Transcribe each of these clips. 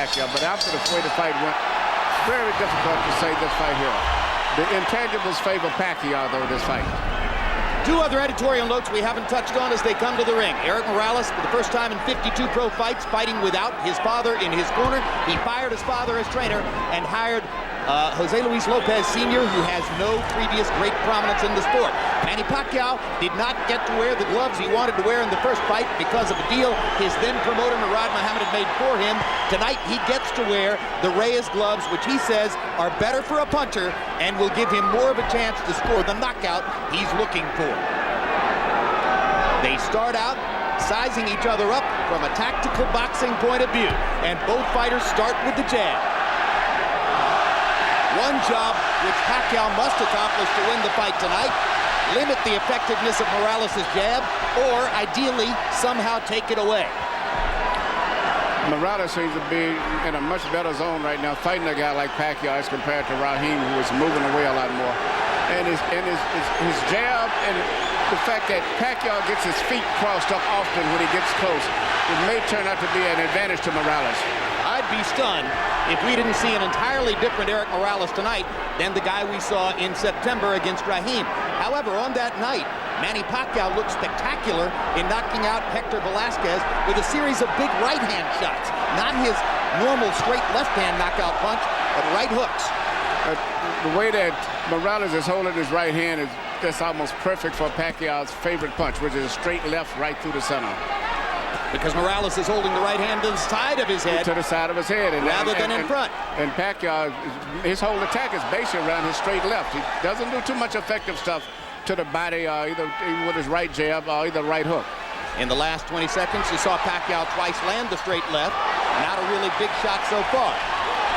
Pacquiao. But after the way the fight went, very difficult to say this fight here. The intangibles favor Pacquiao, though, this fight. Two other editorial notes we haven't touched on as they come to the ring. Erik Morales, for the first time in 52 pro fights, fighting without his father in his corner. He fired his father as trainer and hired Jose Luis Lopez Sr., who has no previous great prominence in the sport. Manny Pacquiao did not get to wear the gloves he wanted to wear in the first fight because of a deal his then promoter Murad Muhammad had made for him. Tonight he gets to wear the Reyes gloves, which he says are better for a puncher and will give him more of a chance to score the knockout he's looking for. They start out sizing each other up from a tactical boxing point of view, and both fighters start with the jab. One job which Pacquiao must accomplish to win the fight tonight: limit the effectiveness of Morales' jab, or ideally somehow take it away. Morales seems to be in a much better zone right now, fighting a guy like Pacquiao as compared to Raheem, who is moving away a lot more. And his jab, and the fact that Pacquiao gets his feet crossed up often when he gets close, it may turn out to be an advantage to Morales. I'd be stunned if we didn't see an entirely different Erik Morales tonight than the guy we saw in September against Raheem. However, on that night, Manny Pacquiao looked spectacular in knocking out Hector Velasquez with a series of big right-hand shots. Not his normal straight left-hand knockout punch, but right hooks. The way that Morales is holding his right hand is just almost perfect for Pacquiao's favorite punch, which is a straight left right through the center. Because Morales is holding the right hand to the side of his head. To the side of his head. Rather than in front. And Pacquiao, his whole attack is basically around his straight left. He doesn't do too much effective stuff to the body, either with his right jab or either right hook. In the last 20 seconds, you saw Pacquiao twice land the straight left. Not a really big shot so far.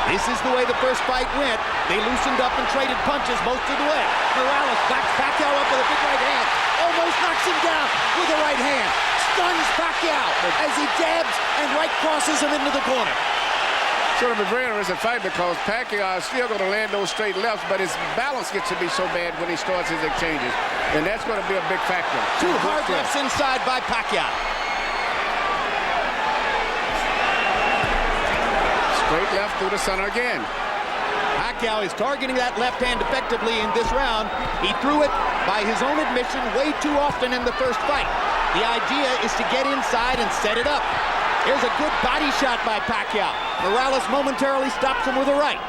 This is the way the first fight went. They loosened up and traded punches most of the way. Morales backs Pacquiao up with a big right hand. Almost knocks him down with a right hand. Stuns Pacquiao as he jabs and right crosses him into the corner. It's going to be a very interesting fight because Pacquiao is still going to land those straight lefts, but his balance gets to be so bad when he starts his exchanges. And that's going to be a big factor. Two hard lefts inside by Pacquiao. Straight left through the center again. Pacquiao is targeting that left hand effectively in this round. He threw it, by his own admission, way too often in the first fight. The idea is to get inside and set it up. Here's a good body shot by Pacquiao. Morales momentarily stops him with a right.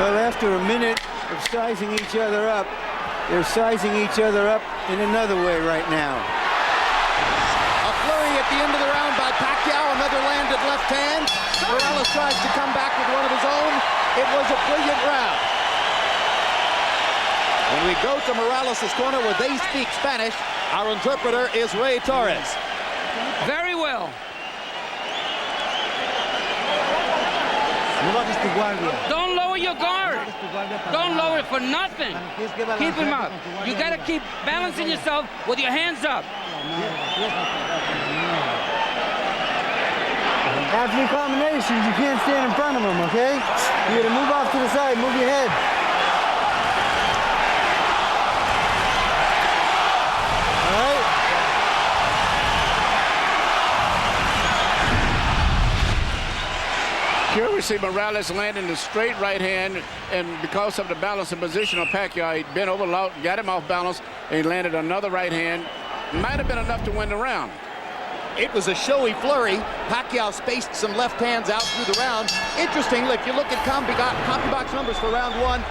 Well, after a minute of sizing each other up, they're sizing each other up in another way right now. A flurry at the end of the round by Pacquiao, another landed left hand. Morales tries to come back with one of his own. It was a brilliant round. When we go to Morales' corner where they speak Spanish, our interpreter is Ray Torres. Very well. Don't lower your guard. Don't lower it for nothing. Keep him up. You got to keep balancing yourself with your hands up. After your combinations, you can't stand in front of them, okay? You gotta move off to the side, move your head. All right? Here we see Morales landing the straight right hand, and because of the balance and position of Pacquiao, he bent over, got him off balance, and he landed another right hand. Might have been enough to win the round. It was a showy flurry. Pacquiao spaced some left hands out through the round. Interestingly, if you look at CompuBox numbers for round one,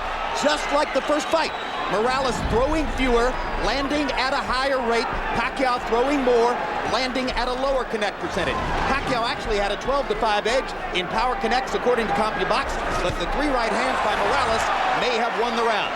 just like the first fight, Morales throwing fewer, landing at a higher rate. Pacquiao throwing more, landing at a lower connect percentage. Pacquiao actually had a 12-5 edge in power connects according to CompuBox, but the three right hands by Morales may have won the round.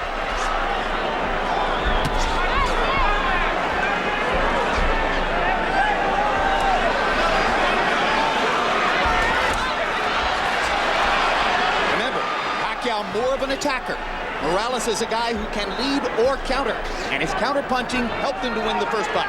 More of an attacker. Morales is a guy who can lead or counter, and his counter-punching helped him to win the first fight.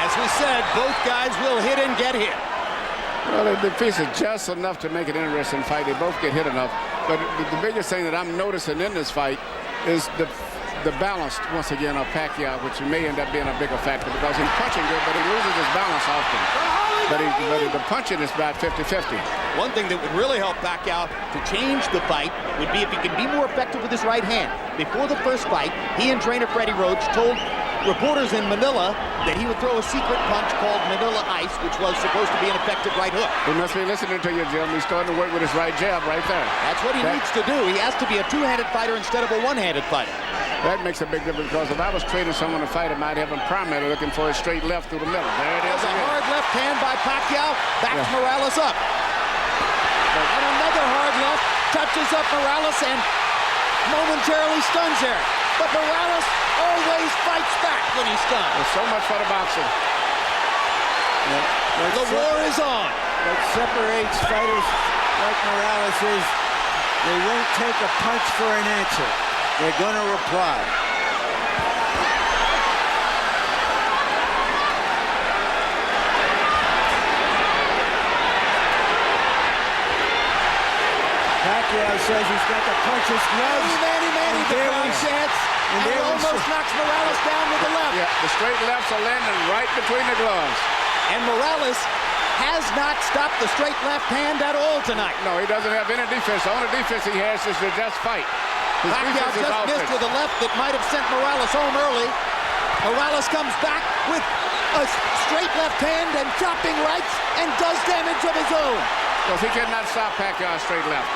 As we said, both guys will hit and get hit. Well, the piece is just enough to make it an interesting fight. They both get hit enough. But the biggest thing that I'm noticing in this fight is the the balance, once again, of Pacquiao, which may end up being a bigger factor because he's punching good, but he loses his balance often. But the punching is about 50-50. One thing that would really help Pacquiao to change the fight would be if he can be more effective with his right hand. Before the first fight, he and trainer Freddie Roach told reporters in Manila that he would throw a secret punch called Manila Ice, which was supposed to be an effective right hook. He must be listening to you, Jim. He's starting to work with his right jab right there. That's what he needs to do. He has to be a two-handed fighter instead of a one-handed fighter. That makes a big difference because if I was training someone to fight him, I'd have him primarily looking for a straight left through the middle. There it is. There's a hard left hand by Pacquiao. Backs Morales up. And another hard left touches up Morales and momentarily stuns Eric. But Morales always fights back when he's stunned. There's so much for the boxing. The war is on. What separates fighters like Morales is they won't take a punch for an answer. They're going to reply. Pacquiao says he's got to punch his gloves. Manny, the crowd chants. And he almost knocks Morales down with the left. Yeah, the straight lefts are landing right between the gloves. And Morales has not stopped the straight left hand at all tonight. No, he doesn't have any defense. The only defense he has is to just fight. Pacquiao just missed with a left that might have sent Morales home early. Morales comes back with a straight left hand and chopping rights and does damage of his own. Because he cannot stop Pacquiao straight left.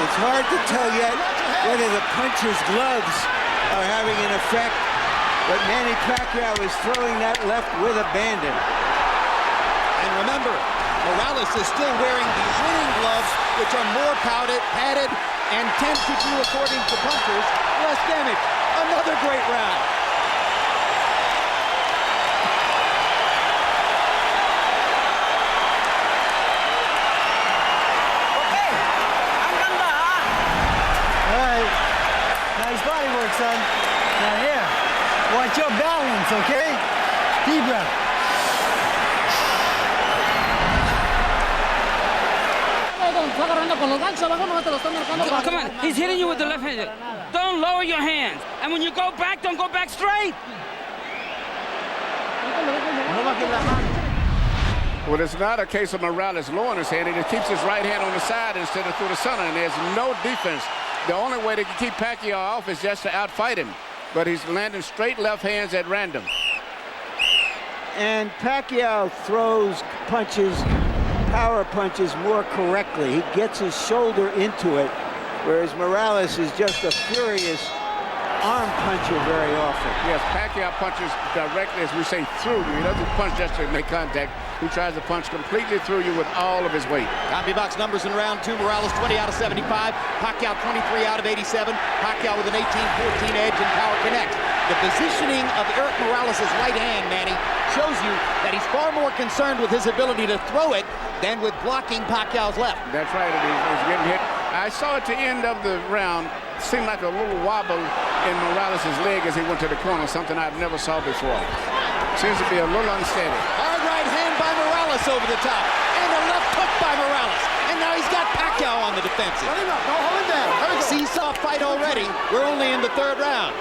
It's hard to tell yet whether the puncher's gloves are having an effect, but Manny Pacquiao is throwing that left with abandon. And remember, Morales is still wearing the winning gloves, which are more padded, and tend to do, according to punchers, less damage. Another great round. All right. Nice body work, son. Now here, watch your balance, okay? Deep breath. Come on, he's hitting you with the left hand. Don't lower your hands. And when you go back, don't go back straight. Well, it's not a case of Morales lowering his hand. He just keeps his right hand on the side instead of through the center, and there's no defense. The only way they can keep Pacquiao off is just to outfight him. But he's landing straight left hands at random. And Pacquiao throws punches, power punches, more correctly. He gets his shoulder into it, whereas Morales is just a furious arm puncher very often. Yes, Pacquiao punches directly, as we say, through you. He doesn't punch just to make contact. He tries to punch completely through you with all of his weight. CompuBox numbers in round two. Morales 20 out of 75. Pacquiao 23 out of 87. Pacquiao with an 18-14 edge in power connect. The positioning of Eric Morales' right hand, Manny, shows you that he's far more concerned with his ability to throw it than with blocking Pacquiao's left. That's right. He's getting hit. I saw at the end of the round, seemed like a little wobble in Morales' leg as he went to the corner, something I've never saw before. Seems to be a little unsteady. Hard right hand by Morales over the top. And a left hook by Morales. And now he's got Pacquiao on the defensive. Let him up. Don't hold him down. Seesaw fight already. We're only in the third round.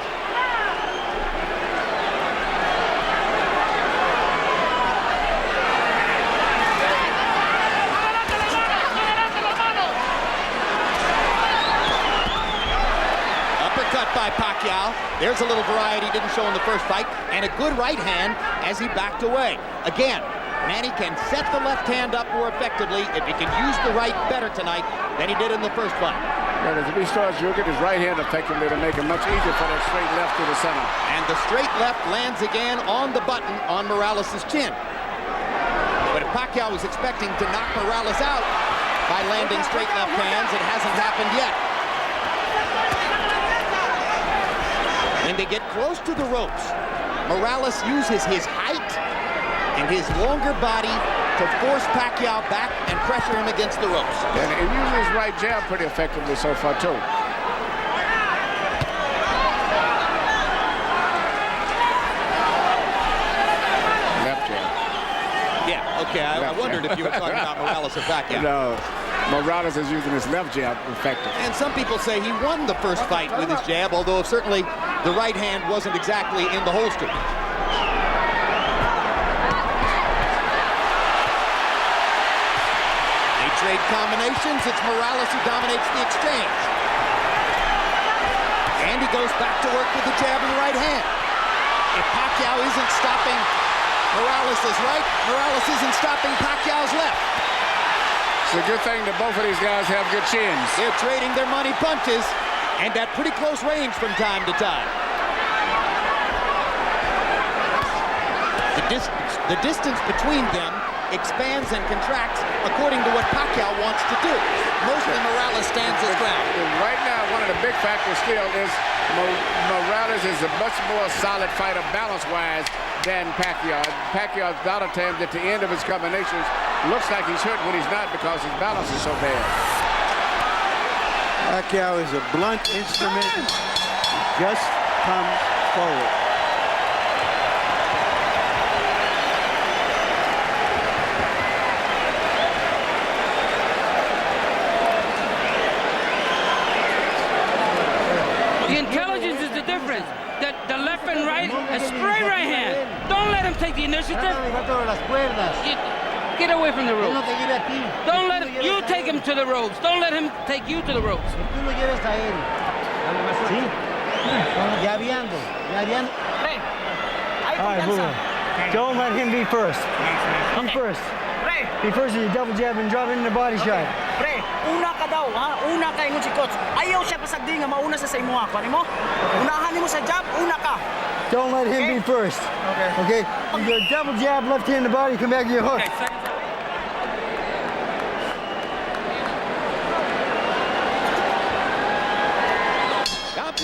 Uppercut by Pacquiao. There's a little variety didn't show in the first fight. And a good right hand as he backed away. Again, Manny can set the left hand up more effectively if he can use the right better tonight than he did in the first fight. And if he starts using his right hand effectively to make it much easier for that straight left to the center. And the straight left lands again on the button on Morales' chin. But if Pacquiao was expecting to knock Morales out by landing straight left hands, it hasn't happened yet. When they get close to the ropes, Morales uses his height and his longer body to force Pacquiao back and pressure him against the ropes. And he uses his right jab pretty effectively so far, too. Left jab. Yeah, okay, I wondered if you were talking about Morales or Pacquiao. No. Morales is using his left jab effective. And some people say he won the first fight with his jab, although certainly the right hand wasn't exactly in the holster. They trade combinations. It's Morales who dominates the exchange. And he goes back to work with the jab in the right hand. If Pacquiao isn't stopping Morales' right, Morales isn't stopping Pacquiao's left. It's a good thing that both of these guys have good chins. They're trading their money punches, and at pretty close range from time to time. The distance between them expands and contracts according to what Pacquiao wants to do. Mostly Morales stands his ground. Right now, one of the big factors still is Morales is a much more solid fighter balance-wise than Pacquiao. Pacquiao's bout attempt at the end of his combinations looks like he's hurt when he's not because his balance is so bad. Pacquiao is a blunt instrument. He just comes forward. The intelligence is the difference. The left and right, a straight right hand. Don't let him take the initiative. Get away from the ropes. Don't let him, you take him to the ropes. Don't let him take you to the ropes. All right, move on. Don't let him be first. Be first. Be first with your double jab and drop it in the body shot. Pre, una ka daw, ha? Una ka ingon si coach. Ayaw siya pasagdi nga mauna sa imo ako. Ano mo? Unahan mo sa jab, una ka. Don't let him be first. Okay? Your double jab, left hand in the body, come back to your hook.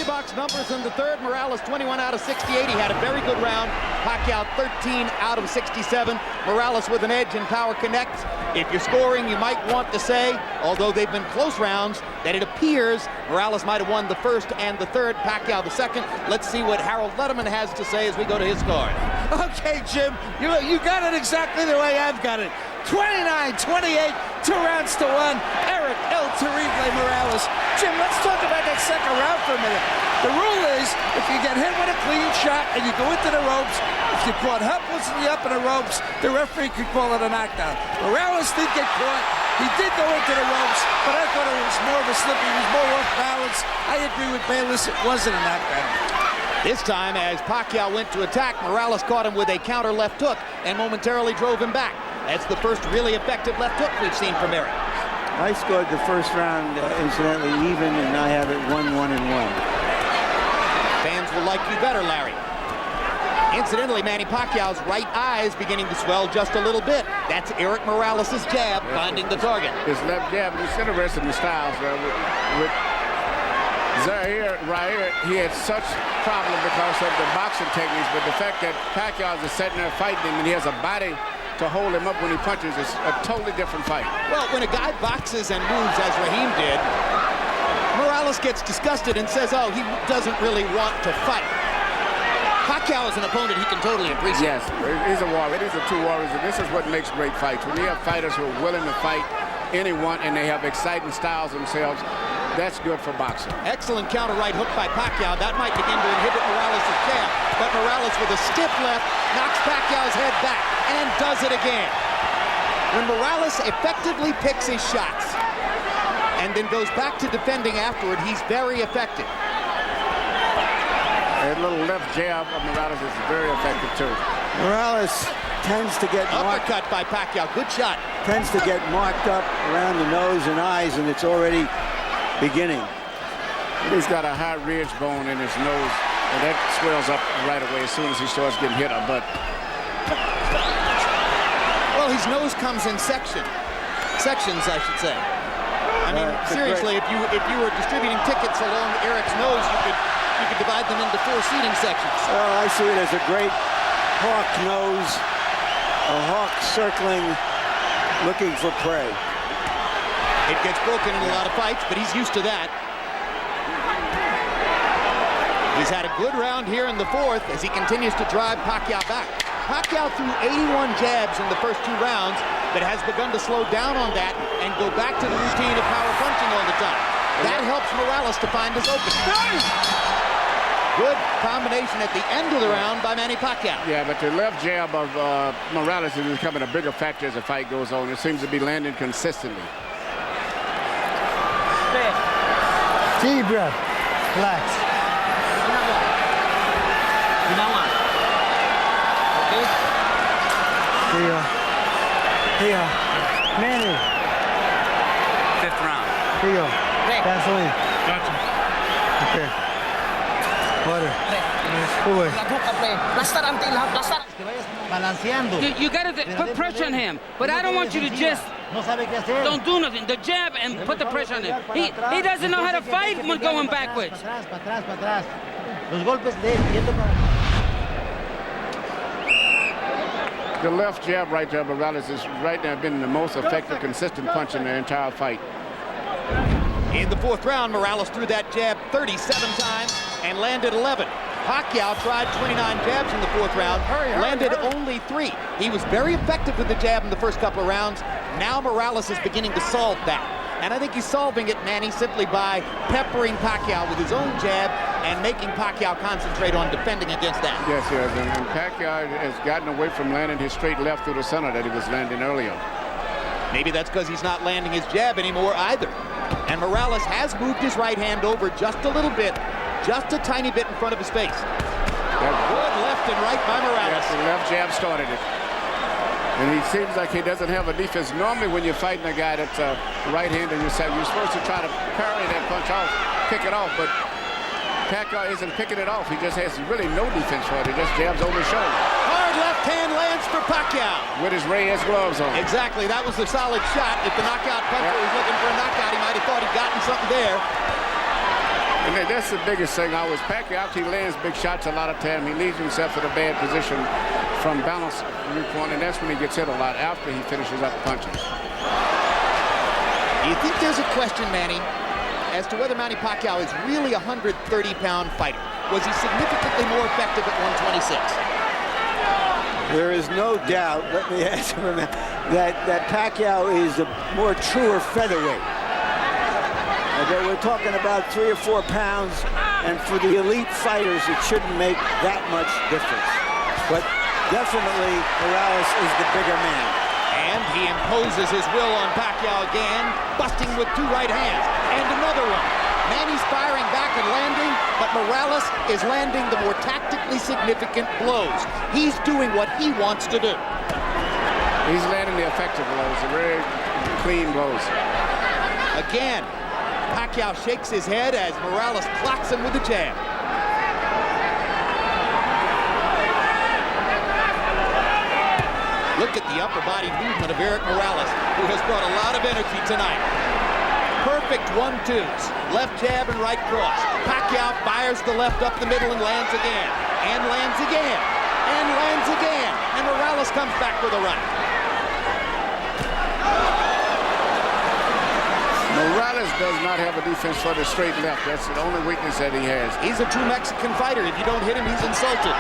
Box numbers in the third. Morales 21 out of 68. He had a very good round. Pacquiao 13 out of 67. Morales with an edge in power connects. If you're scoring, you might want to say, although they've been close rounds, that it appears Morales might have won the first and the third, Pacquiao the second. Let's see what Harold Letterman has to say as we go to his card. Okay, Jim, you got it exactly the way I've got it. 29-28, 2 rounds to 1. Eric El Terrible Morales. Jim, let's talk about that second round for a minute. The rule is, if you get hit with a clean shot and you go into the ropes, if you're caught helpless in the upper ropes, the referee could call it a knockdown. Morales did get caught. He did go into the ropes, but I thought it was more of a slip. He was more off balance. I agree with Bayless. It wasn't a knockdown. This time, as Pacquiao went to attack, Morales caught him with a counter left hook and momentarily drove him back. That's the first really effective left hook we've seen from Eric. I scored the first round, incidentally, even, and I have it 1-1-1. Fans will like you better, Larry. Incidentally, Manny Pacquiao's right eye is beginning to swell just a little bit. That's Eric Morales' jab finding the target. His left jab, it's interesting the styles. With Zaire, right here, he had such problem because of the boxing techniques, but the fact that Pacquiao is sitting there fighting him and he has a body to hold him up when he punches is a totally different fight. Well, when a guy boxes and moves as Raheem did, Morales gets disgusted and says, oh, he doesn't really want to fight. Pacquiao is an opponent he can totally appreciate. Yes, he's a warrior. These are two warriors, and this is what makes great fights. When you have fighters who are willing to fight anyone and they have exciting styles themselves, that's good for boxing. Excellent counter right hook by Pacquiao. That might begin to inhibit Morales' jab. But Morales with a stiff left knocks Pacquiao's head back and does it again. When Morales effectively picks his shots and then goes back to defending afterward, he's very effective. A little left jab of Morales is very effective too. Morales tends to get uppercut by Pacquiao. Good shot. Tends to get marked up around the nose and eyes, and it's already beginning. He's got a high ridge bone in his nose, and that swells up right away as soon as he starts getting hit on butt. Well, his nose comes in sections, I should say. I mean, seriously, if you were distributing tickets along Eric's nose, you could divide them into 4 seating sections. Well, I see it as a great hawk nose, a hawk circling, looking for prey. It gets broken in a lot of fights, but he's used to that. He's had a good round here in the fourth as he continues to drive Pacquiao back. Pacquiao threw 81 jabs in the first 2 rounds. that has begun to slow down on that and go back to the routine of power punching all the time. That helps Morales to find his opening. Good combination at the end of the round by Manny Pacquiao. Yeah, but the left jab of Morales is becoming a bigger factor as the fight goes on. It seems to be landing consistently. Deep breath. Relax. Okay? Here you go. Here you go. Manny. Fifth round. Here you go. Pre. Gasoline. Gotcha. Okay. Water. Away. Lago ka, pre. Plaster ang tail, ha? Plaster. Balanceando. You gotta put pressure on him, but I don't want you to just don't do nothing. The jab and put the pressure on him. He doesn't know how to fight when going backwards. Para atrás. Los golpes de él yendo para. The left jab right there, Morales is right now been the most effective, consistent punch in the entire fight. In the fourth round, Morales threw that jab 37 times and landed 11. Pacquiao tried 29 jabs in the fourth round, landed only 3. He was very effective with the jab in the first couple of rounds. Now Morales is beginning to solve that. And I think he's solving it, Manny, simply by peppering Pacquiao with his own jab and making Pacquiao concentrate on defending against that. Yes, yes, and Pacquiao has gotten away from landing his straight left through the center that he was landing earlier. Maybe that's because he's not landing his jab anymore either. And Morales has moved his right hand over just a little bit, just a tiny bit in front of his face. Good left and right by Morales. Yes, the left jab started it. And he seems like he doesn't have a defense. Normally when you're fighting a guy that's right-handed yourself, you're supposed to try to parry that punch off, pick it off, but Pacquiao isn't picking it off. He just has really no defense for it. He just jabs over his shoulder. Hard left hand lands for Pacquiao. With his Reyes gloves on. Exactly, that was a solid shot. If the knockout puncher was looking for a knockout, he might have thought he'd gotten something there. And that's the biggest thing always. Pacquiao, he lands big shots a lot of time. He leaves himself in a bad position from balance viewpoint, and that's when he gets hit a lot after he finishes up punches. Do you think there's a question, Manny, as to whether Manny Pacquiao is really a 130-pound fighter? Was he significantly more effective at 126? There is no doubt, let me answer him, that Pacquiao is a more truer featherweight. Okay, we're talking about 3 or 4 pounds, and for the elite fighters, it shouldn't make that much difference. But definitely, Morales is the bigger man. And he imposes his will on Pacquiao again, busting with 2 right hands. And another one. Manny's firing back and landing, but Morales is landing the more tactically significant blows. He's doing what he wants to do. He's landing the effective blows, the very clean blows. Again, Pacquiao shakes his head as Morales clocks him with a jab. Look at the upper body movement of Eric Morales, who has brought a lot of energy tonight. Perfect 1-2s, left jab and right cross. Pacquiao fires the left up the middle and lands again, and lands again, and lands again. And Morales comes back with a right. Morales does not have a defense for the straight left. That's the only weakness that he has. He's a true Mexican fighter. If you don't hit him, he's insulted.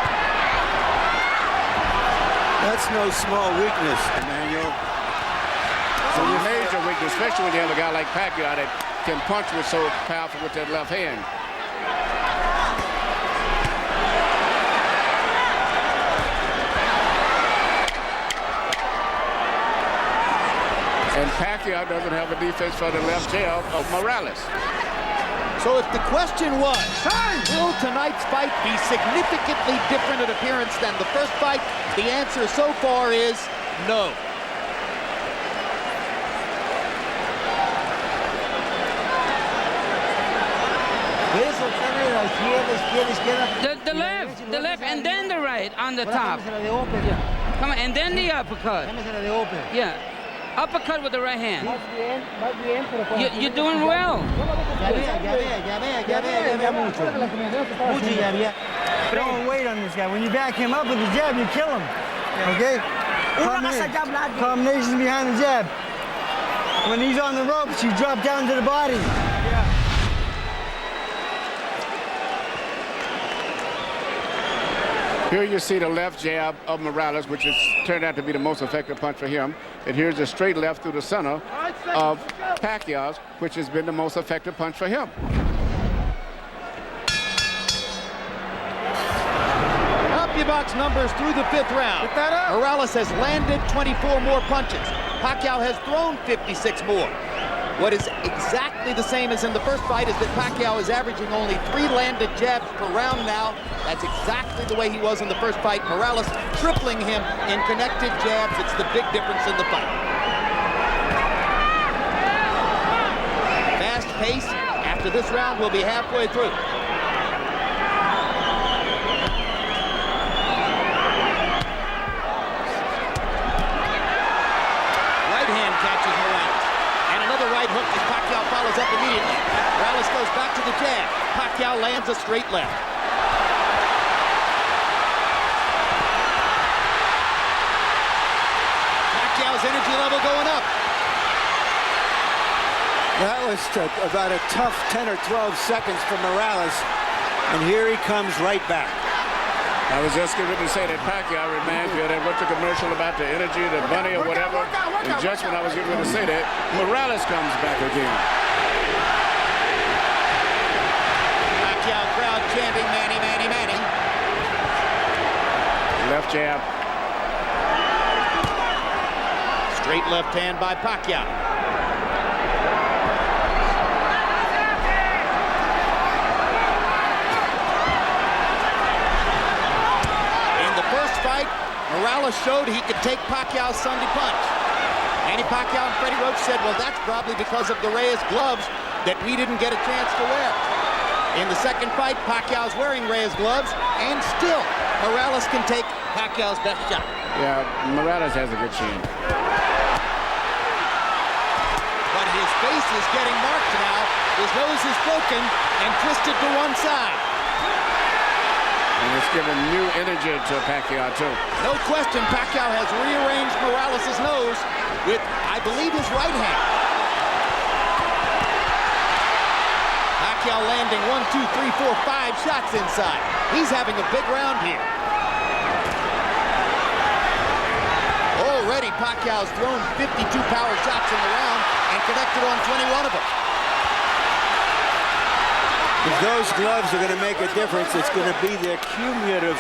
That's no small weakness, Emmanuel. It's a major weakness, especially when you have a guy like Pacquiao that can punch with so powerful with that left hand. And Pacquiao doesn't have a defense for the left jab of Morales. So if the question was, will tonight's fight be significantly different in appearance than the first fight? The answer so far is no. The left, and then the right on the top. Come on, and then the uppercut. Yeah, uppercut with the right hand. You're doing well. Don't wait on this guy. When you back him up with the jab, you kill him. Okay? Combinations behind the jab. When he's on the ropes, you drop down to the body. Here you see the left jab of Morales, which has turned out to be the most effective punch for him. And here's a straight left through the center of Pacquiao's, which has been the most effective punch for him. CompuBox numbers through the 5th round. Morales has landed 24 more punches. Pacquiao has thrown 56 more. What is exactly the same as in the first fight is that Pacquiao is averaging only 3 landed jabs per round now. That's exactly the way he was in the first fight. Morales tripling him in connected jabs. It's the big difference in the fight. Fast pace. After this round, we'll be halfway through. Right hand catches Morales. And another right hook as Pacquiao follows up immediately. Morales goes back to the jab. Pacquiao lands a straight left. Pacquiao's energy level going up. That was about a tough 10 or 12 seconds for Morales. And here he comes right back. I was just going to say that Pacquiao reminds me of that, what's the commercial about the energy, the bunny or whatever. And just when I was getting ready to say that, Morales comes back again. Pacquiao crowd chanting, Manny, Manny, Manny. Left jab. Straight left hand by Pacquiao. Morales showed he could take Pacquiao's Sunday punch. Manny Pacquiao and Freddie Roach said, well, that's probably because of the Reyes gloves that we didn't get a chance to wear. In the second fight, Pacquiao's wearing Reyes gloves, and still, Morales can take Pacquiao's best shot. Yeah, Morales has a good chin. But his face is getting marked now. His nose is broken and twisted to one side. And it's given new energy to Pacquiao, too. No question, Pacquiao has rearranged Morales' nose with, I believe, his right hand. Pacquiao landing 1, 2, 3, 4, 5 shots inside. He's having a big round here. Already, Pacquiao's thrown 52 power shots in the round and connected on 21 of them. If those gloves are going to make a difference, it's going to be their cumulative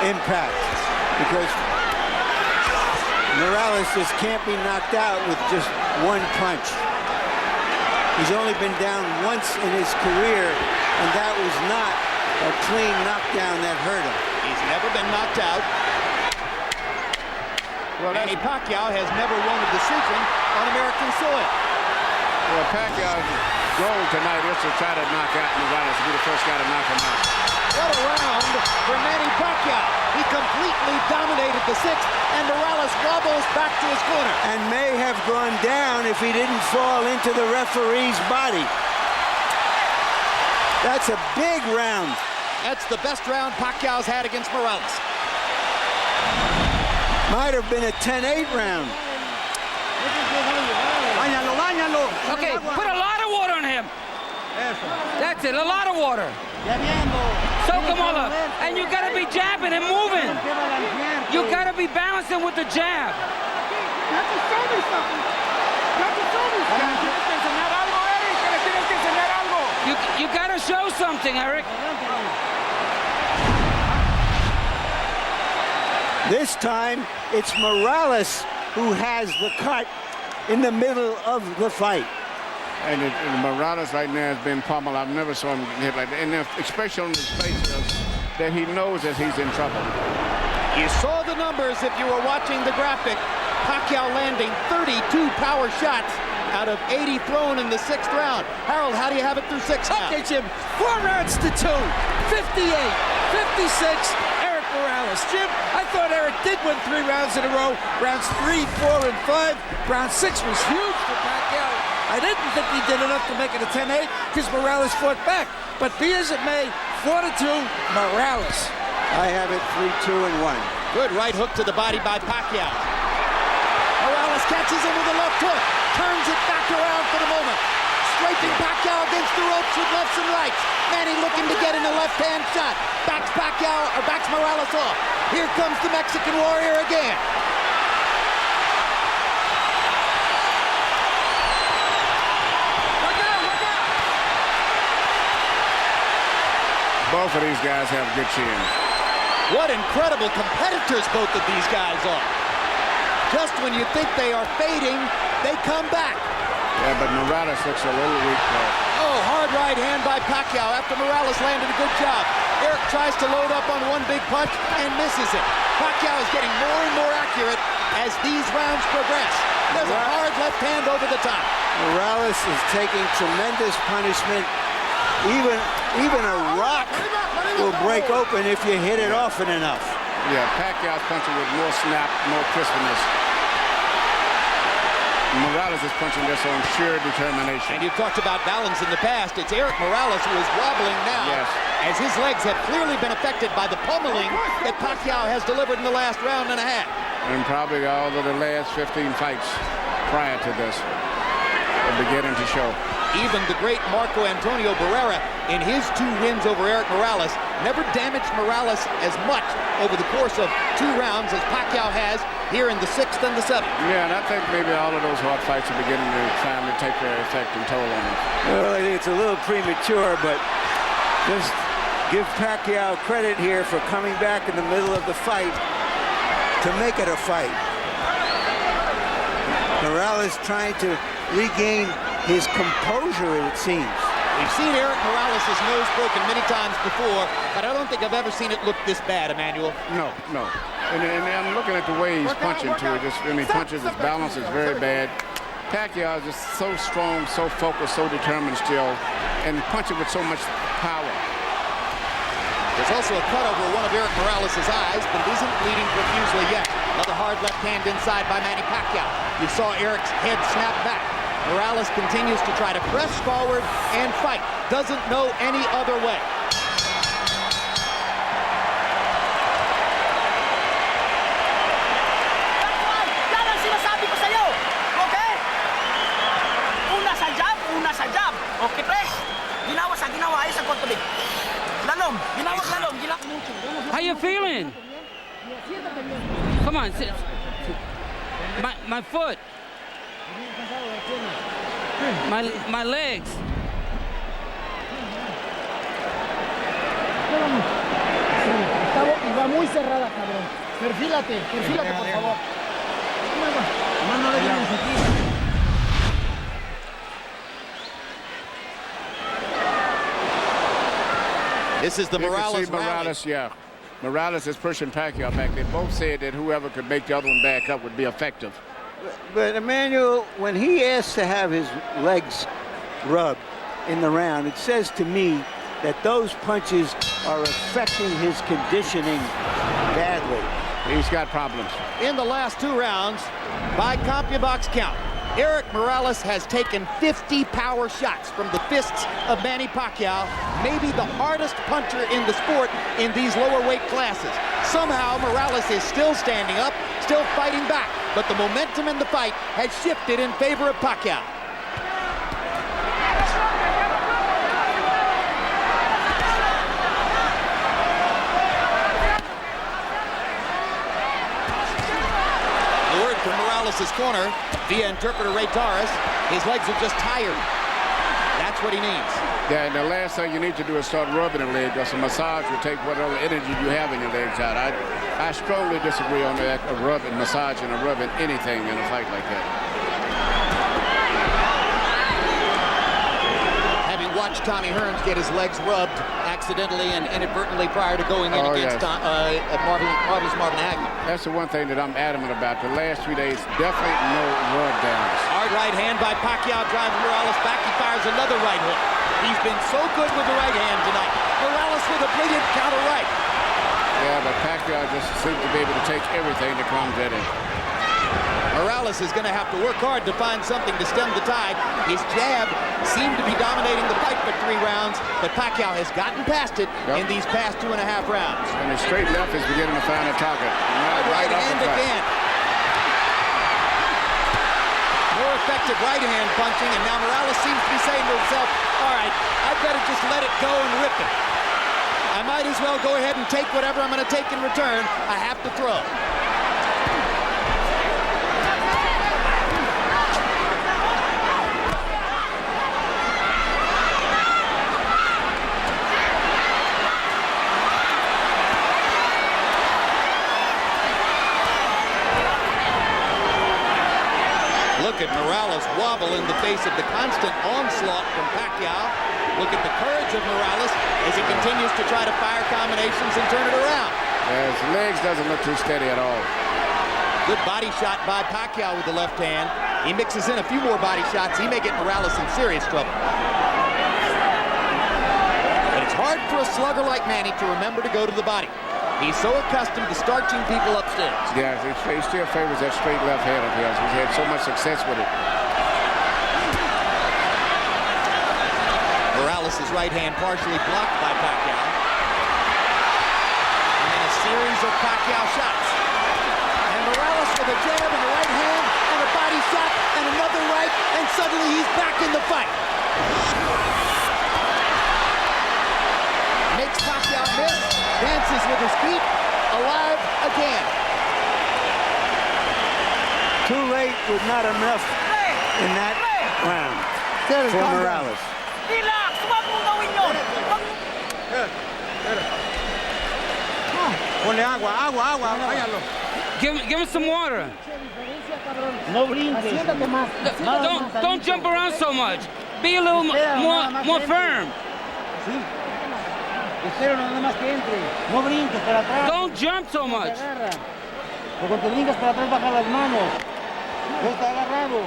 impact. Because Morales just can't be knocked out with just one punch. He's only been down once in his career, and that was not a clean knockdown that hurt him. He's never been knocked out. Well, Manny Pacquiao has never won a decision on American soil. Well, Pacquiao's goal tonight is to try to knock out Morales, to be the first guy to knock him out. What a round for Manny Pacquiao. He completely dominated the 6th, and Morales wobbles back to his corner. And may have gone down if he didn't fall into the referee's body. That's a big round. That's the best round Pacquiao's had against Morales. Might have been a 10-8 round. Okay, put a lot of water on him. That's it, a lot of water. Soak him all up. And you gotta be jabbing and moving. You gotta be balancing with the jab. You gotta show something, Eric. This time, it's Morales who has the cut in the middle of the fight. And Morales right now has been pummeled. I've never saw him hit like that. And especially on his face, that he knows that he's in trouble. You saw the numbers if you were watching the graphic. Pacquiao landing 32 power shots out of 80 thrown in the 6th round. Harold, how do you have it through 6 now? Okay, Jim, 4 rounds to 2, 58, 56, Eric Morales. Jim, I thought Eric did win 3 rounds in a row. Rounds 3, 4, and 5. Round 6 was huge for Pacquiao. I didn't think he did enough to make it a 10-8 because Morales fought back. But be as it may, 4-2, Morales. I have it 3-2 and 1. Good right hook to the body by Pacquiao. Morales catches him with a left hook, turns it back around for the moment. scraping Pacquiao against the ropes with lefts and rights. Manny looking to get in a left-hand shot. Backs Morales off. Here comes the Mexican Warrior again. Both of these guys have good chins. What incredible competitors both of these guys are. Just when you think they are fading, they come back. Yeah, but Morales looks a little weak there. Oh, hard right hand by Pacquiao after Morales landed a good job. Eric tries to load up on one big punch and misses it. Pacquiao is getting more and more accurate as these rounds progress. There's a hard left hand over the top. Morales is taking tremendous punishment. Even a rock will break open if you hit it often enough. Yeah, Pacquiao's punching with more snap, more crispness. Morales is punching this on sheer determination. And you've talked about balance in the past. It's Eric Morales who is wobbling now, as his legs have clearly been affected by the pummeling that Pacquiao has delivered in the last round and a half. And probably all of the last 15 fights prior to this are beginning to show. Even the great Marco Antonio Barrera, in his 2 wins over Eric Morales, never damaged Morales as much over the course of 2 rounds as Pacquiao has here in the 6th and the 7th. Yeah, and I think maybe all of those hard fights are beginning to finally take their effect and toll on him. Well, I think it's a little premature, but just give Pacquiao credit here for coming back in the middle of the fight to make it a fight. Morales trying to regain his composure, it seems. We've seen Eric Morales' nose broken many times before, but I don't think I've ever seen it look this bad, Emmanuel. No. And I'm looking at the way he's punching, too. When he punches, his balance is very bad. Pacquiao is just so strong, so focused, so determined still, and punching with so much power. There's also a cut over one of Eric Morales' eyes, but it isn't bleeding profusely yet. Another hard left hand inside by Manny Pacquiao. You saw Eric's head snap back. Morales continues to try to press forward and fight. Doesn't know any other way. Yan ang sinasabi ko sa'yo. Okay? Una sa jab. Okay, pre? Ginawa sa ginawa. Ayos ang kontulig. Lalom. Lalom. How you feeling? Come on, sit. My foot. My legs. Está muy cerrada, cabrón. Perfílate, por favor. No le vienes aquí. This is the Morales Morales, yeah. Morales is pushing Pacquiao back. They both said that whoever could make the other one back up would be effective. But Emmanuel, when he asks to have his legs rubbed in the round, it says to me that those punches are affecting his conditioning badly. He's got problems. In the last 2 rounds, by CompuBox count, Eric Morales has taken 50 power shots from the fists of Manny Pacquiao, maybe the hardest puncher in the sport in these lower weight classes. Somehow, Morales is still standing up, still fighting back, but the momentum in the fight has shifted in favor of Pacquiao. The word from Morales' corner, via interpreter Ray Torres, his legs are just tired. That's what he needs. Yeah, and the last thing you need to do is start rubbing the leg, because a massage will take whatever energy you have in your legs out. I strongly disagree on that of rubbing, massaging, or rubbing anything in a fight like that. Having watched Tommy Hearns get his legs rubbed accidentally and inadvertently prior to going in against Marvin Hagler. That's the one thing that I'm adamant about. The last 3 days, definitely no rub downs. Hard right hand by Pacquiao driving Morales back. He fires another right hook. He's been so good with the right hand tonight. Morales with a brilliant counter right. Yeah, but Pacquiao just seems to be able to take everything that comes at him. Morales is going to have to work hard to find something to stem the tide. His jab seemed to be dominating the fight for 3 rounds, but Pacquiao has gotten past it in these past 2.5 rounds. And his straight left is beginning to find a target. Right hand again. More effective right hand punching, and now Morales seems to be saying to himself, all right, I better just let it go and rip it. I might as well go ahead and take whatever I'm going to take in return. I have to throw. Look at Morales wobble in the face of the constant onslaught from Pacquiao. Look at the courage of Morales as he continues to try to fire combinations and turn it around. Yeah, his legs doesn't look too steady at all. Good body shot by Pacquiao with the left hand. He mixes in a few more body shots. He may get Morales in serious trouble. But it's hard for a slugger like Manny to remember to go to the body. He's so accustomed to starching people upstairs. Yeah, he still favors that straight left hand of his. He's had so much success with it. Morales' right hand partially blocked by Pacquiao. And then a series of Pacquiao shots. And Morales with a jab in the right hand and a body shot and another right, and suddenly he's back in the fight. Makes Pacquiao miss, dances with his feet, alive again. Too late with not enough in that round for Morales. Relax! Huwag mong gawin yun! Ponle agua, váyalo. Give him some water. No brinques. Don't jump around so much. Be a little more firm. Sí. Espero nada más que entre. No brinques para atrás. Don't jump so much. Porque cuando te brincas para atrás, baja las manos. No está agarrado.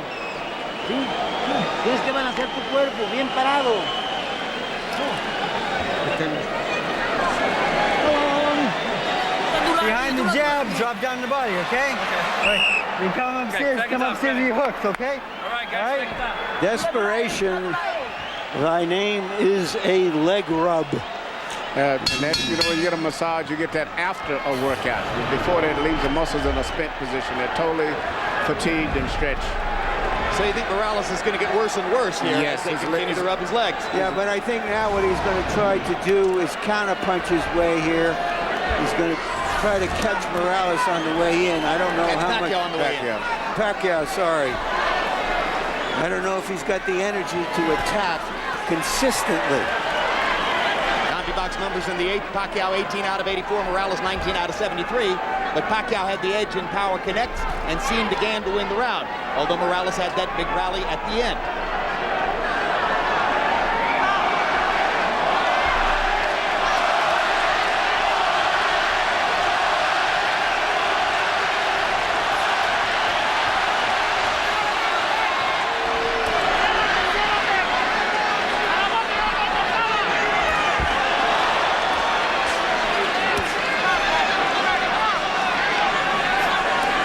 Sí. Tienes que balancear tu cuerpo, bien parado. Behind the jab, drop down the body, okay? All right. You come upstairs, come upstairs with your hooks, okay? All right, guys. Desperation. Thy name is a leg rub. And that, you know, when you get a massage, you get that after a workout. Before that, it leaves the muscles in a spent position. They're totally fatigued and stretched. So you think Morales is going to get worse and worse here Yes, as they continue to rub his legs? Yeah, but I think now what he's going to try to do is counterpunch his way here. He's going to try to catch Morales on the way in. I don't know how much. Pacquiao on the way in. Pacquiao, sorry. I don't know if he's got the energy to attack consistently. Box numbers in the 8th, Pacquiao 18 out of 84, Morales 19 out of 73. But Pacquiao had the edge in power connects and seemed again to win the round, although Morales had that big rally at the end.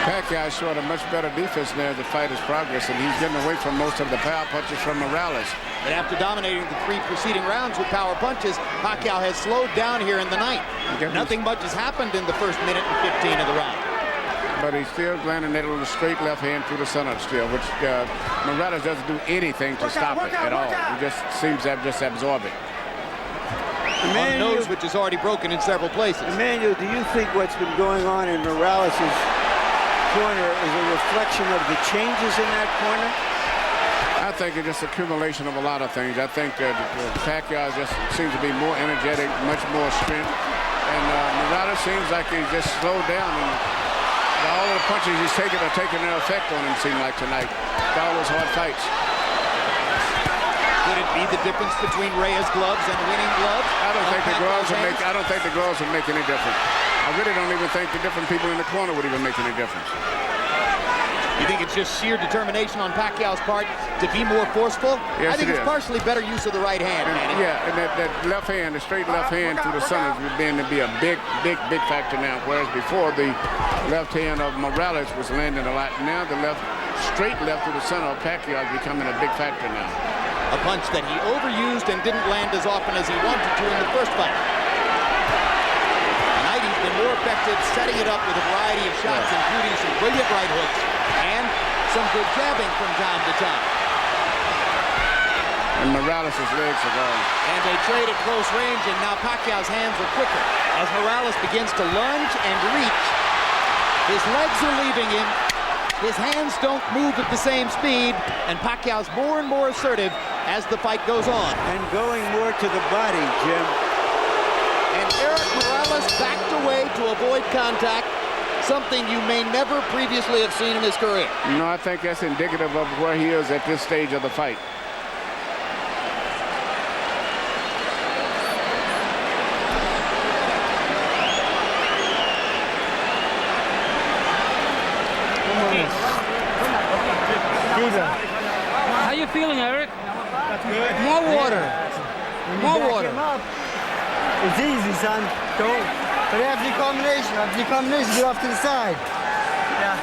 Pacquiao showed a much better defense now as the fight is progressing. He's getting away from most of the power punches from Morales. And after dominating the 3 preceding rounds with power punches, Pacquiao has slowed down here in the 9th. Nothing much has happened in the first minute and 15 of the round. But he's still landing that little straight left hand through the center still, which Morales doesn't do anything to stop it at all. He just seems to just absorb it. On the nose, which is already broken in several places. Emmanuel, do you think what's been going on in Morales' corner is a reflection of the changes in that corner? I think it's just accumulation of a lot of things. I think that Pacquiao just seems to be more energetic, much more strength. And Morales seems like he's just slowed down. And all of the punches he's taking are taking their effect on him, seem like tonight. All those hard fights. Could it be the difference between Reyes' gloves and winning gloves? I don't think the gloves would make any difference. I really don't even think the different people in the corner would even make any difference. You think it's just sheer determination on Pacquiao's part to be more forceful? Yes, I think it's partially better use of the right hand, Manny. Yeah, and that left hand, the straight left hand through the center is beginning to be a big factor now. Whereas before, the left hand of Morales was landing a lot. Now the straight left through the center of Pacquiao is becoming a big factor now. A punch that he overused and didn't land as often as he wanted to in the first fight. Tonight he's been more effective setting it up with a variety of shots, including some brilliant right hooks and some good jabbing from time to time. And Morales' legs are gone. And they trade at close range, and now Pacquiao's hands are quicker. As Morales begins to lunge and reach, his legs are leaving him. His hands don't move at the same speed, and Pacquiao's more and more assertive as the fight goes on. And going more to the body, Jim. And Eric Morales backed away to avoid contact, something you may never previously have seen in his career. No, I think that's indicative of where he is at this stage of the fight. How you feeling, Eric? Good. More water. More water. It's easy, son. Don't. But after the combination, get off to the side. Yeah.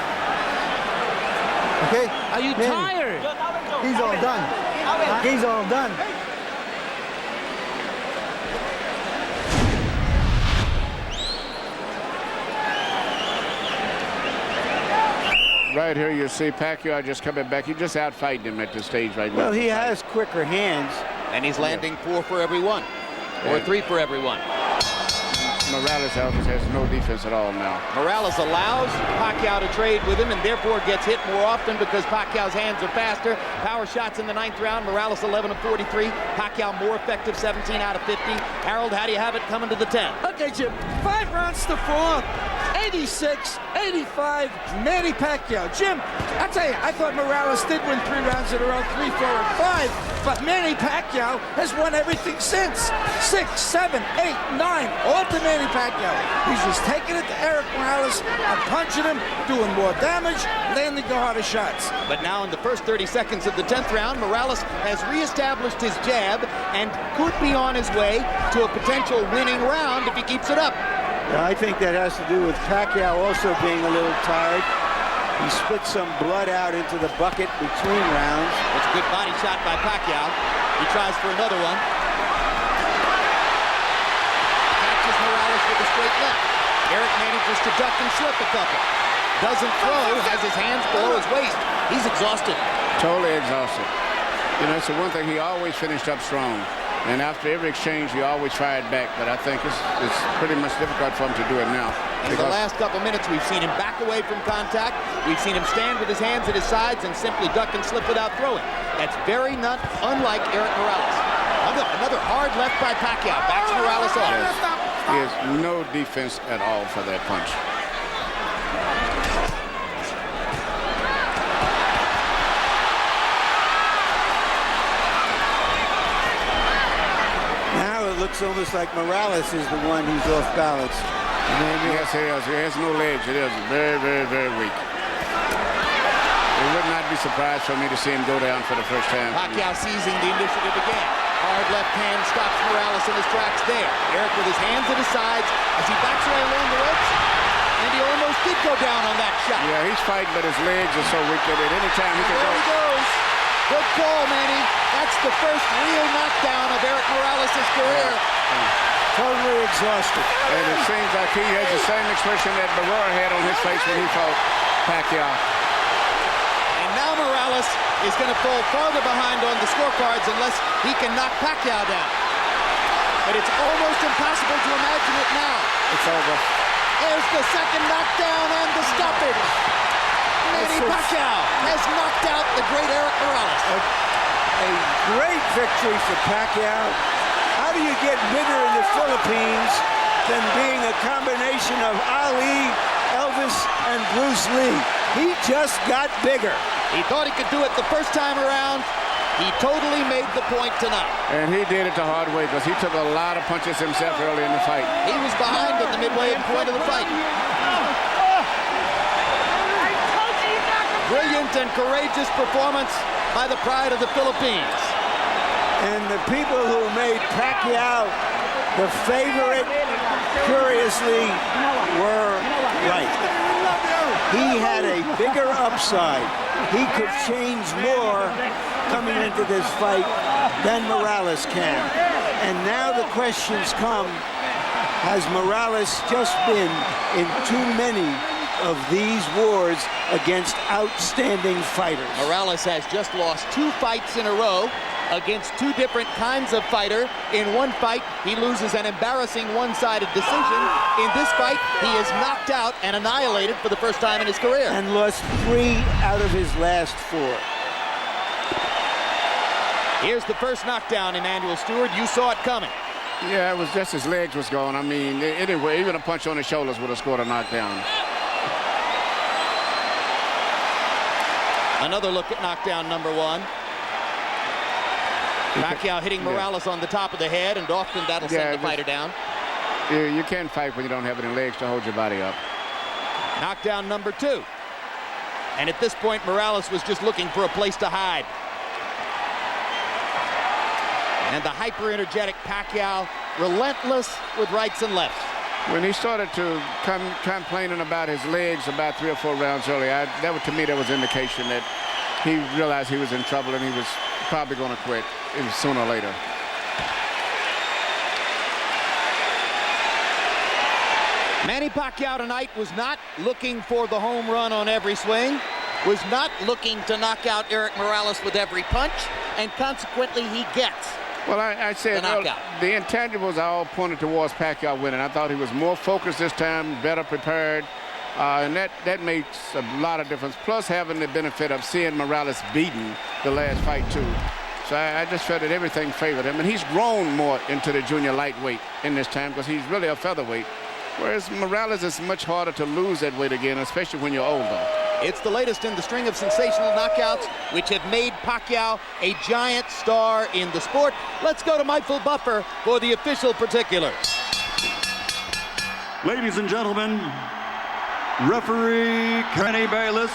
Okay? Are you Manny, tired? He's all done. He's all done. Right here, you see Pacquiao just coming back. He just out-fighting him at this stage right now. Well, he has quicker hands. And he's landing 4 for every one, or 3 for every one. Morales has no defense at all now. Morales allows Pacquiao to trade with him and therefore gets hit more often because Pacquiao's hands are faster. Power shots in the 9th round. Morales 11 of 43. Pacquiao more effective, 17 out of 50. Harold, how do you have it coming to the 10th? Okay, Jim, 5 rounds to 4. 86, 85, Manny Pacquiao. Jim, I tell you, I thought Morales did win 3 rounds in a row, 3, 4, and 5, but Manny Pacquiao has won everything since. 6, 7, 8, 9, all to Manny Pacquiao. He's just taking it to Eric Morales and punching him, doing more damage, landing the harder shots. But now in the first 30 seconds of the 10th round, Morales has reestablished his jab and could be on his way to a potential winning round if he keeps it up. I think that has to do with Pacquiao also being a little tired. He spit some blood out into the bucket between rounds. It's a good body shot by Pacquiao. He tries for another one. Catches Morales with a straight left. Eric manages to duck and slip a couple. Doesn't throw, has his hands below his waist. He's exhausted. Totally exhausted. You know, it's the one thing, he always finished up strong. And after every exchange, he always fired back. But I think it's pretty much difficult for him to do it now. In the last couple minutes, we've seen him back away from contact. We've seen him stand with his hands at his sides and simply duck and slip without throwing. That's very not unlike Eric Morales. Another hard left by Pacquiao. Backs Morales off. Yes. He has no defense at all for that punch. Looks almost like Morales is the one who's off balance. Yes, he is. He has no legs. It is very, very, very weak. It would not be surprised for me to see him go down for the first time. Pacquiao seizing the initiative again. Hard left hand stops Morales in his tracks there. Eric with his hands at his sides as he backs away along the ropes. And he almost did go down on that shot. Yeah, he's fighting, but his legs are so weak that at any time he can go. There he goes. Good call, Manny. That's the first real knockdown of Eric Morales' career. Totally exhausted. And it seems like he has the same expression that Barrera had on his face when he fought Pacquiao. And now Morales is going to fall farther behind on the scorecards unless he can knock Pacquiao down. But it's almost impossible to imagine it now. It's over. There's the second knockdown and the stoppage. Manny Pacquiao has knocked out the great Eric Morales. A great victory for Pacquiao. How do you get bigger in the Philippines than being a combination of Ali, Elvis, and Bruce Lee? He just got bigger. He thought he could do it the first time around. He totally made the point tonight. And he did it the hard way because he took a lot of punches himself early in the fight. He was behind at the midway point of the fight. Brilliant and courageous performance by the pride of the Philippines. And the people who made Pacquiao the favorite, curiously, were right. He had a bigger upside. He could change more coming into this fight than Morales can. And now the questions come, has Morales just been in too many of these wars against outstanding fighters. Morales has just lost 2 fights in a row against 2 different kinds of fighter. In one fight, he loses an embarrassing one-sided decision. In this fight, he is knocked out and annihilated for the first time in his career. And lost 3 out of his last 4. Here's the first knockdown, Emmanuel Stewart. You saw it coming. Yeah, it was just his legs was going. I mean, anyway, even a punch on his shoulders would have scored a knockdown. Another look at knockdown number 1. Pacquiao hitting Morales on the top of the head, and often that'll send the fighter down. You can't fight when you don't have any legs to hold your body up. Knockdown number 2. And at this point, Morales was just looking for a place to hide. And the hyper-energetic Pacquiao, relentless with rights and lefts. When he started to complaining about his legs about 3 or 4 rounds earlier, to me, that was indication that he realized he was in trouble and he was probably going to quit sooner or later. Manny Pacquiao tonight was not looking for the home run on every swing, was not looking to knock out Eric Morales with every punch, and consequently he gets Well, I said the intangibles all pointed towards Pacquiao winning. I thought he was more focused this time, better prepared, and that makes a lot of difference. Plus having the benefit of seeing Morales beaten the last fight too. So I just felt that everything favored him, and he's grown more into the junior lightweight in this time because he's really a featherweight. Whereas Morales is much harder to lose that weight again, especially when you're older. It's the latest in the string of sensational knockouts which have made Pacquiao a giant star in the sport. Let's go to Michael Buffer for the official particulars. Ladies and gentlemen, referee Kenny Bayless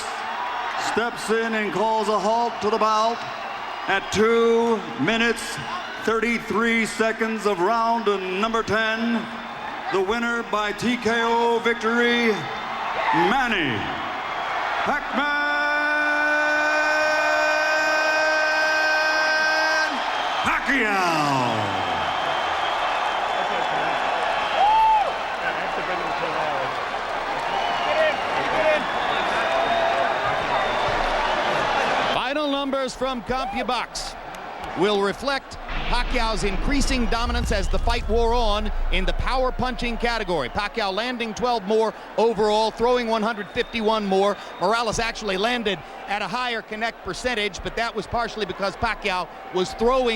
steps in and calls a halt to the bout at 2 minutes 33 seconds of round number 10. The winner by TKO victory, Manny Pacquiao. Final numbers from CompuBox will reflect Pacquiao's increasing dominance as the fight wore on in the power punching category. Pacquiao landing 12 more overall, throwing 151 more. Morales actually landed at a higher connect percentage, but that was partially because Pacquiao was throwing